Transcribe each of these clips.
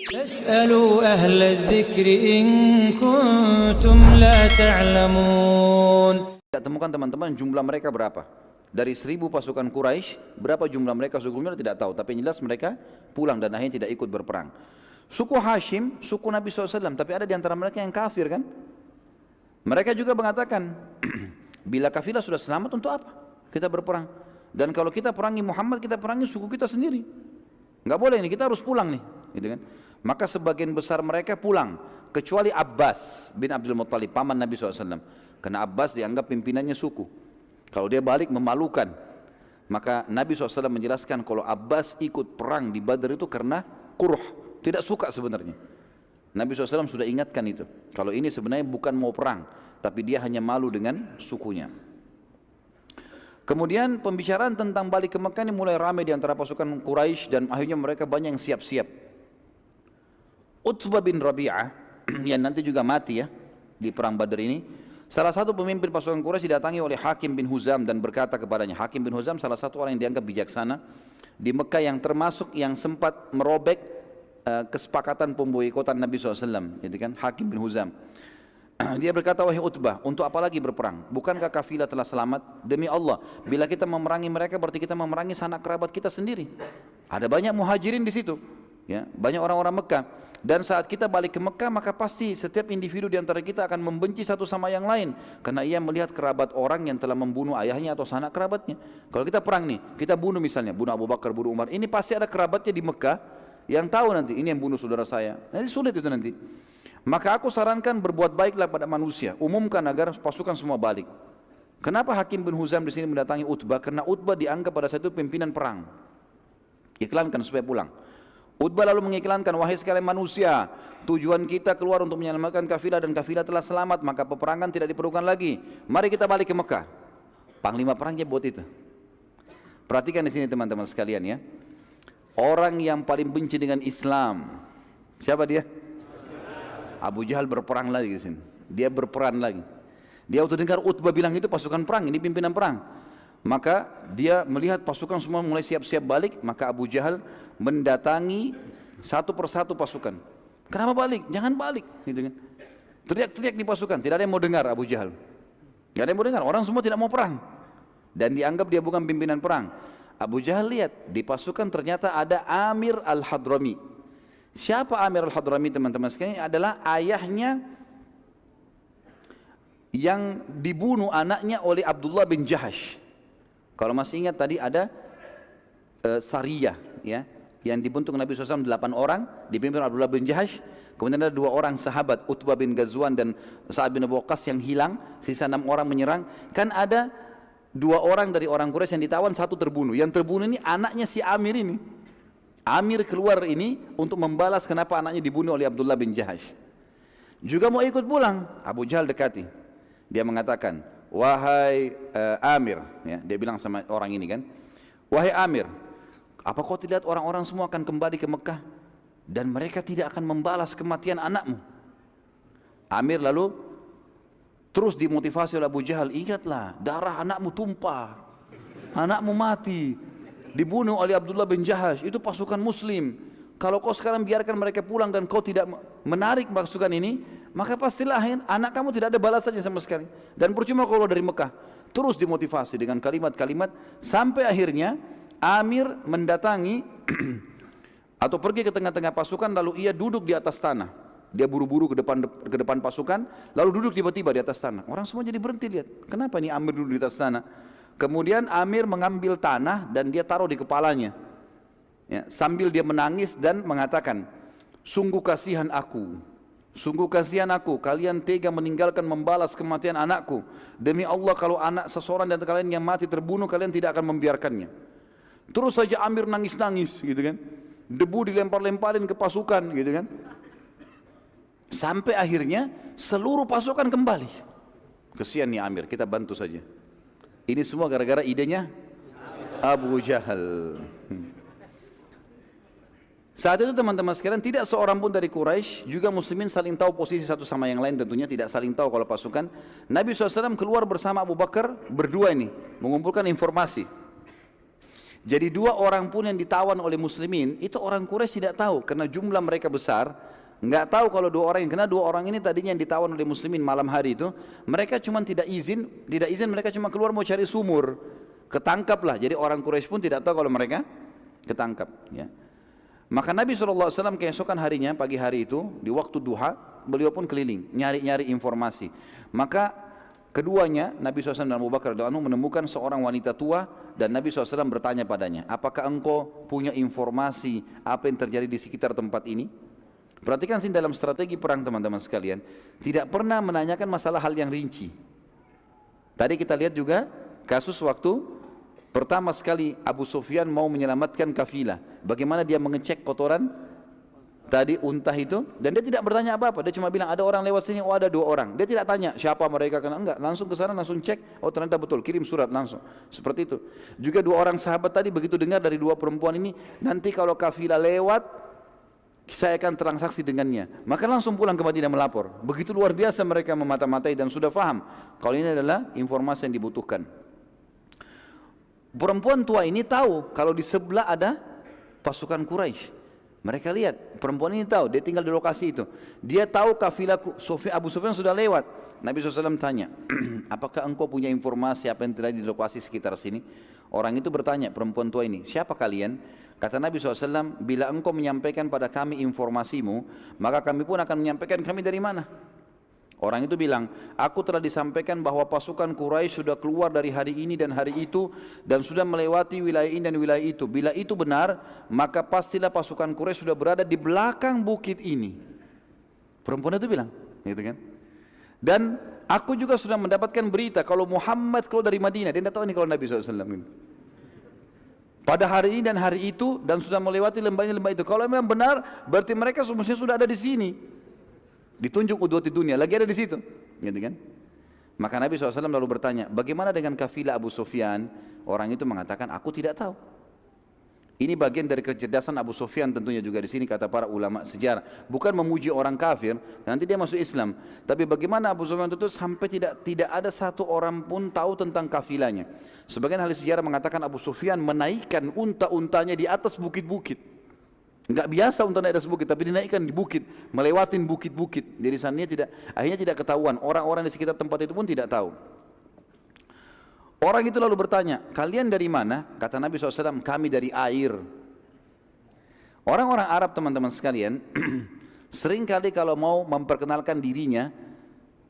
فاسألوا أهل الذكر إن كنتم لا تعلمون. Tidak temukan teman-teman jumlah mereka berapa. Dari 1000 pasukan Quraisy, berapa jumlah mereka sesungguhnya tidak tahu. Tapi yang jelas mereka pulang dan akhirnya tidak ikut berperang. Suku Hashim, suku Nabi SAW, tapi ada di antara mereka yang kafir kan. Mereka juga mengatakan, bila kafilah sudah selamat untuk apa kita berperang? Dan kalau kita perangi Muhammad, kita perangi suku kita sendiri. Nggak boleh nih, kita harus pulang nih, gitu kan? Maka sebagian besar mereka pulang, kecuali Abbas bin Abdul Muttalib, paman Nabi SAW. Karena Abbas dianggap pimpinannya suku. Kalau dia balik memalukan. Maka Nabi SAW menjelaskan kalau Abbas ikut perang di Badar itu karena kurh, tidak suka sebenarnya. Nabi SAW sudah ingatkan itu. Kalau ini sebenarnya bukan mau perang, tapi dia hanya malu dengan sukunya. Kemudian pembicaraan tentang balik ke Mekah ini mulai ramai di antara pasukan Quraisy dan akhirnya mereka banyak yang siap-siap. Utbah bin Rabi'ah yang nanti juga mati ya di perang Badar ini, salah satu pemimpin pasukan Quraisy didatangi oleh Hakim bin Huzam dan berkata kepadanya, Hakim bin Huzam salah satu orang yang dianggap bijaksana di Mekah yang termasuk yang sempat merobek kesepakatan pemboikotan Nabi SAW, gitu kan? Hakim bin Huzam. Dia berkata, wahai Utbah, untuk apa lagi berperang? Bukankah kafilah telah selamat? Demi Allah, bila kita memerangi mereka berarti kita memerangi sanak kerabat kita sendiri. Ada banyak muhajirin di situ, ya, banyak orang-orang Mekah. Dan saat kita balik ke Mekah, maka pasti setiap individu di antara kita akan membenci satu sama yang lain, karena ia melihat kerabat orang yang telah membunuh ayahnya atau sanak kerabatnya. Kalau kita perang nih, kita bunuh misalnya, bunuh Abu Bakar, bunuh Umar, ini pasti ada kerabatnya di Mekah yang tahu nanti ini yang bunuh saudara saya. Nanti sulit itu nanti. Maka aku sarankan berbuat baiklah pada manusia, umumkan agar pasukan semua balik. Kenapa Hakim bin Huzam di sini mendatangi Utbah? Karena Utbah dianggap pada saat itu pimpinan perang. Iklankan supaya pulang. Utbah lalu mengiklankan, wahai sekalian manusia, tujuan kita keluar untuk menyelamatkan kafilah dan kafilah telah selamat, maka peperangan tidak diperlukan lagi. Mari kita balik ke Mekah. Panglima perangnya buat itu. Perhatikan di sini teman-teman sekalian ya. Orang yang paling benci dengan Islam, siapa dia? Abu Jahal berperang lagi di sini. Dia berperan lagi. Dia waktu dengar Utbah bilang itu pasukan perang, ini pimpinan perang. Maka dia melihat pasukan semua mulai siap-siap balik, maka Abu Jahal mendatangi satu persatu pasukan. Kenapa balik? Jangan balik, gitu kan. Teriak-teriak di pasukan, tidak ada yang mau dengar Abu Jahal. Tidak ada yang mau dengar, orang semua tidak mau perang. Dan dianggap dia bukan pimpinan perang. Abu Jahal lihat di pasukan ternyata ada Amir al-Hadrami. Siapa Amir al-Hadrami teman-teman sekalian? Adalah ayahnya yang dibunuh anaknya oleh Abdullah bin Jahash. Kalau masih ingat tadi ada Sariyah ya, yang dibentuk Nabi SAW 8 orang dipimpin Abdullah bin Jahash. Kemudian ada 2 orang sahabat Utbah bin Ghazwan dan Sa'ad bin Abi Waqqas yang hilang, sisa 6 orang menyerang. Kan ada 2 orang dari orang Quraisy yang ditawan, 1 terbunuh. Yang terbunuh ini anaknya si Amir ini. Amir keluar ini untuk membalas kenapa anaknya dibunuh oleh Abdullah bin Jahash. Juga mau ikut pulang, Abu Jahal dekati. Dia mengatakan, wahai Amir, ya, dia bilang sama orang ini kan, wahai Amir, apa kau tidak lihat orang-orang semua akan kembali ke Mekah dan mereka tidak akan membalas kematian anakmu? Amir lalu terus dimotivasi oleh Abu Jahal, ingatlah darah anakmu tumpah, anakmu mati, dibunuh oleh Abdullah bin Jahash, itu pasukan muslim. Kalau kau sekarang biarkan mereka pulang dan kau tidak menarik pasukan ini, maka pastilah anak kamu tidak ada balasannya sama sekali. Dan percuma kalau dari Mekah. Terus dimotivasi dengan kalimat-kalimat sampai akhirnya Amir mendatangi atau pergi ke tengah-tengah pasukan, lalu ia duduk di atas tanah. Dia buru-buru ke depan pasukan, lalu duduk tiba-tiba di atas tanah. Orang semua jadi berhenti lihat. Kenapa ini Amir duduk di atas tanah? Kemudian Amir mengambil tanah dan dia taruh di kepalanya. Ya, sambil dia menangis dan mengatakan, sungguh kasihan aku, sungguh kasihan aku, kalian tega meninggalkan membalas kematian anakku. Demi Allah kalau anak seseorang dan kalian yang mati terbunuh, kalian tidak akan membiarkannya. Terus saja Amir nangis-nangis gitu kan, debu dilempar-lemparin ke pasukan gitu kan, sampai akhirnya seluruh pasukan kembali. Kesian nih Amir, kita bantu saja. Ini semua gara-gara idenya Abu Jahal. Saat itu teman-teman sekalian, tidak seorang pun dari Quraisy, juga muslimin saling tahu posisi satu sama yang lain, tentunya tidak saling tahu kalau pasukan. Nabi SAW keluar bersama Abu Bakar berdua ini, mengumpulkan informasi. Jadi 2 orang pun yang ditawan oleh muslimin, itu orang Quraisy tidak tahu karena jumlah mereka besar. Enggak tahu kalau 2 orang yang kena, 2 orang ini tadinya yang ditawan oleh muslimin malam hari itu, mereka cuma tidak izin mereka cuma keluar mau cari sumur. Ketangkaplah. Jadi orang Quraisy pun tidak tahu kalau mereka ketangkap, ya. Maka Nabi SAW keesokan harinya, pagi hari itu, di waktu duha, beliau pun keliling, nyari-nyari informasi. Maka keduanya, Nabi SAW dan Abu Bakar radhiyallahu anhu menemukan seorang wanita tua, dan Nabi SAW bertanya padanya, apakah engkau punya informasi apa yang terjadi di sekitar tempat ini? Perhatikan sini dalam strategi perang teman-teman sekalian, tidak pernah menanyakan masalah hal yang rinci. Tadi kita lihat juga kasus waktu pertama sekali Abu Sufyan mau menyelamatkan kafilah, bagaimana dia mengecek kotoran tadi unta itu, dan dia tidak bertanya apa-apa, dia cuma bilang ada orang lewat sini, oh ada 2 orang. Dia tidak tanya siapa mereka, kena enggak, langsung ke sana, langsung cek, oh ternyata betul, kirim surat langsung. Seperti itu. Juga 2 orang sahabat tadi begitu dengar dari 2 perempuan ini, nanti kalau kafilah lewat, saya akan transaksi dengannya. Maka langsung pulang ke Madinah melapor. Begitu luar biasa mereka memata-matai dan sudah paham kalau ini adalah informasi yang dibutuhkan. Perempuan tua ini tahu kalau di sebelah ada pasukan Quraisy. Mereka lihat, perempuan ini tahu, dia tinggal di lokasi itu. Dia tahu kafilah Abu Sufyan sudah lewat. Nabi SAW tanya, apakah engkau punya informasi apa yang terjadi di lokasi sekitar sini? Orang itu bertanya, perempuan tua ini, siapa kalian? Kata Nabi SAW, bila engkau menyampaikan pada kami informasimu, maka kami pun akan menyampaikan kami dari mana. Orang itu bilang, aku telah disampaikan bahwa pasukan Quraisy sudah keluar dari hari ini dan hari itu dan sudah melewati wilayah ini dan wilayah itu. Bila itu benar, maka pastilah pasukan Quraisy sudah berada di belakang bukit ini. Perempuan itu bilang, gitu kan? Dan aku juga sudah mendapatkan berita kalau Muhammad keluar dari Madinah. Dia tidak tahu ini kalau Nabi SAW. Pada hari ini dan hari itu dan sudah melewati lembah ini lembah itu. Kalau memang benar, berarti mereka semestinya sudah ada di sini. Ditunjuk udwati dunia, lagi ada di situ, gitu kan? Maka Nabi SAW lalu bertanya, bagaimana dengan kafilah Abu Sufyan? Orang itu mengatakan, aku tidak tahu. Ini bagian dari kecerdasan Abu Sufyan tentunya juga di sini kata para ulama sejarah. Bukan memuji orang kafir, nanti dia masuk Islam. Tapi bagaimana Abu Sufyan itu sampai tidak ada satu orang pun tahu tentang kafilahnya. Sebagian ahli sejarah mengatakan Abu Sufyan menaikkan unta-untanya di atas bukit-bukit. Enggak biasa unta naik atas bukit, tapi dinaikkan di bukit, melewatin bukit-bukit. Jadi sananya akhirnya tidak ketahuan. Orang-orang di sekitar tempat itu pun tidak tahu. Orang itu lalu bertanya, kalian dari mana? Kata Nabi SAW, kami dari air. Orang-orang Arab teman-teman sekalian, sering kali kalau mau memperkenalkan dirinya,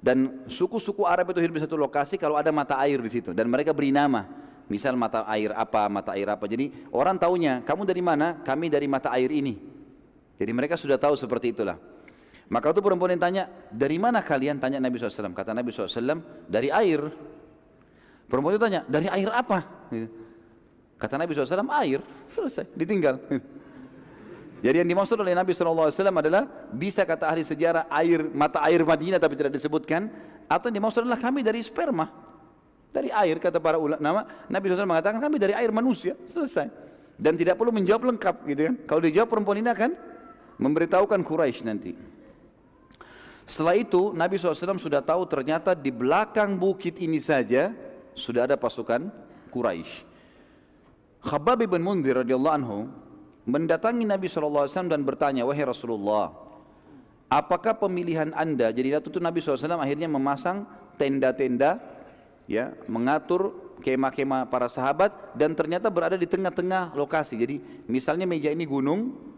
dan suku-suku Arab itu hidup di satu lokasi kalau ada mata air di situ, dan mereka beri nama. Misal mata air apa. Jadi orang taunya, kamu dari mana? Kami dari mata air ini. Jadi mereka sudah tahu seperti itulah. Maka itu perempuan yang tanya, dari mana kalian? Tanya Nabi SAW. Kata Nabi SAW, dari air. Perempuan itu tanya, dari air apa? Kata Nabi SAW, air. Selesai, ditinggal. Jadi yang dimaksud oleh Nabi SAW adalah, bisa kata ahli sejarah air, mata air Madinah tapi tidak disebutkan, atau yang dimaksud adalah kami dari sperma. Dari air, kata para ulama. Nabi SAW mengatakan kami dari air manusia, selesai. Dan tidak perlu menjawab lengkap, gitu kan? Kalau dijawab perempuan ini akan memberitahukan Quraisy nanti. Setelah itu Nabi SAW sudah tahu ternyata di belakang bukit ini saja sudah ada pasukan Quraisy. Khabbab bin Mundhir radhiyallahu anhu mendatangi Nabi SAW dan bertanya, wahai Rasulullah, apakah pemilihan anda? Jadi waktu itu Nabi SAW akhirnya memasang tenda-tenda, ya, mengatur kemah-kemah para sahabat, dan ternyata berada di tengah-tengah lokasi. Jadi misalnya meja ini gunung,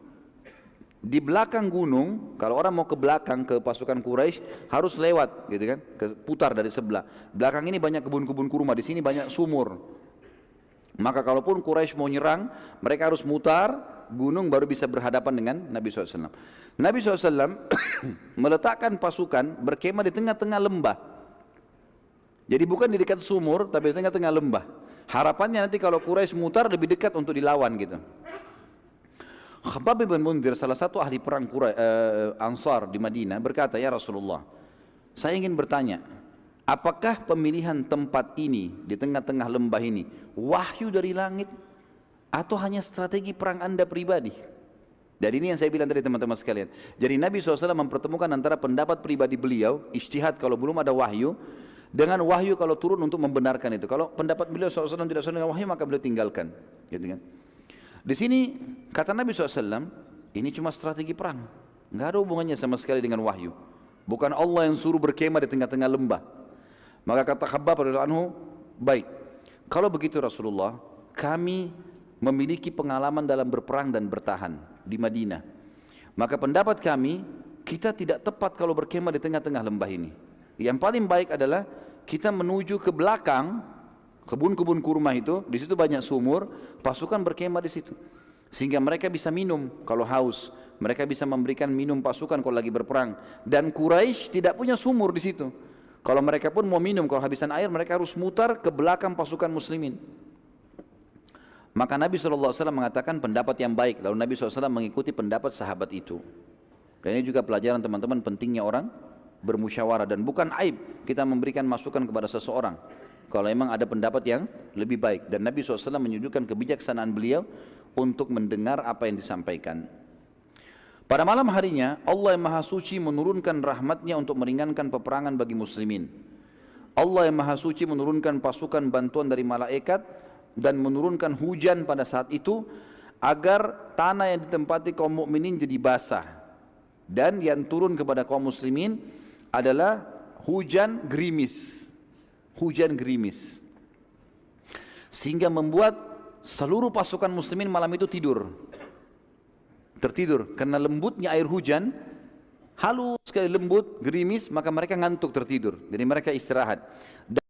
di belakang gunung, kalau orang mau ke belakang ke pasukan Quraisy harus lewat, gitu kan, putar dari sebelah. Belakang ini banyak kebun-kebun kurma, di sini banyak sumur. Maka kalaupun Quraisy mau nyerang, mereka harus mutar gunung baru bisa berhadapan dengan Nabi SAW. Nabi SAW meletakkan pasukan berkemah di tengah-tengah lembah. Jadi bukan di dekat sumur, tapi di tengah-tengah lembah. Harapannya nanti kalau Quraisy mutar lebih dekat untuk dilawan gitu. Khabbab bin Mundhir, salah satu ahli perang Ansar di Madinah, berkata, ya Rasulullah, saya ingin bertanya, apakah pemilihan tempat ini di tengah-tengah lembah ini wahyu dari langit atau hanya strategi perang anda pribadi? Jadi ini yang saya bilang tadi teman-teman sekalian. Jadi Nabi SAW mempertemukan antara pendapat pribadi beliau, ijtihad kalau belum ada wahyu, dengan wahyu kalau turun untuk membenarkan itu. Kalau pendapat beliau SAW tidak sesuai dengan wahyu, maka beliau tinggalkan. Gitu kan. Di sini kata Nabi SAW, ini cuma strategi perang, nggak ada hubungannya sama sekali dengan wahyu. Bukan Allah yang suruh berkemah di tengah-tengah lembah. Maka kata Khabbab radhiyallahu anhu, baik, kalau begitu Rasulullah, kami memiliki pengalaman dalam berperang dan bertahan di Madinah. Maka pendapat kami, kita tidak tepat kalau berkemah di tengah-tengah lembah ini. Yang paling baik adalah kita menuju ke belakang kebun-kebun kurma itu, di situ banyak sumur, pasukan berkemah di situ. Sehingga mereka bisa minum kalau haus, mereka bisa memberikan minum pasukan kalau lagi berperang. Dan Quraisy tidak punya sumur di situ. Kalau mereka pun mau minum, kalau habisan air, mereka harus mutar ke belakang pasukan muslimin. Maka Nabi SAW mengatakan pendapat yang baik. Lalu Nabi SAW mengikuti pendapat sahabat itu. Dan ini juga pelajaran teman-teman pentingnya orang bermusyawarah. Dan bukan aib kita memberikan masukan kepada seseorang kalau memang ada pendapat yang lebih baik. Dan Nabi SAW menunjukkan kebijaksanaan beliau untuk mendengar apa yang disampaikan. Pada malam harinya Allah yang Maha Suci menurunkan rahmatnya untuk meringankan peperangan bagi muslimin. Allah yang Maha Suci menurunkan pasukan bantuan dari malaikat dan menurunkan hujan pada saat itu agar tanah yang ditempati kaum mukminin jadi basah. Dan yang turun kepada kaum muslimin adalah hujan gerimis. Hujan gerimis. Sehingga membuat seluruh pasukan muslimin malam itu tertidur karena lembutnya air hujan, halus sekali lembut, gerimis, maka mereka ngantuk tertidur. Jadi mereka istirahat. Dan